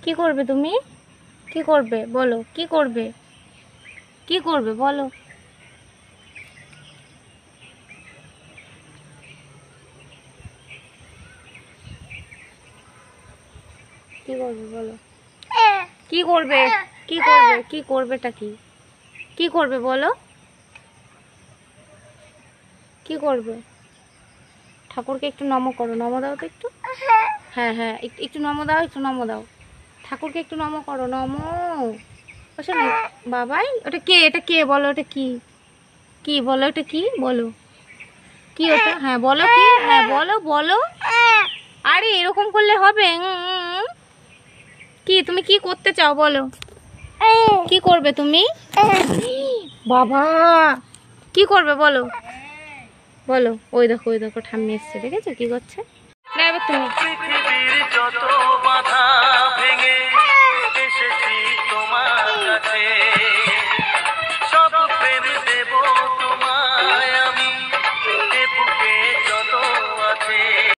কি করবে তুমি? কি করবে বলো? কি করবে? কি করবে বলো? কি করবে বলো? কি করবে? কি করবে? কি করবেটা কি? কি করবে বলো? কি করবে? ঠাকুরকে একটু নমো করো, নমো দাও তো একটু। হ্যাঁ হ্যাঁ, একটু নমো দাও, একটু নমো দাও। ঠাকুরকে একটু নমো করো, নমো। শোনো বাবাই, ওটা কে? এটা কে বলো? ওটা কি? কি বলো? ওটা কি বলো? কি ওটা? হ্যাঁ বলো কি? হ্যাঁ বলো বলো। আরে এরকম করলে হবে? কি তুমি কি করতে চাও বলো? কি করবে তুমি? বাবা, কি করবে বলো? বলো। ওই দেখো, ওই দেখো, ঠাম্মি এসছে, দেখেছো কি করছে? না এবার তুমি। পৃথিবীর যত বাধা ভেঙে এসেছি তোমার কাছে।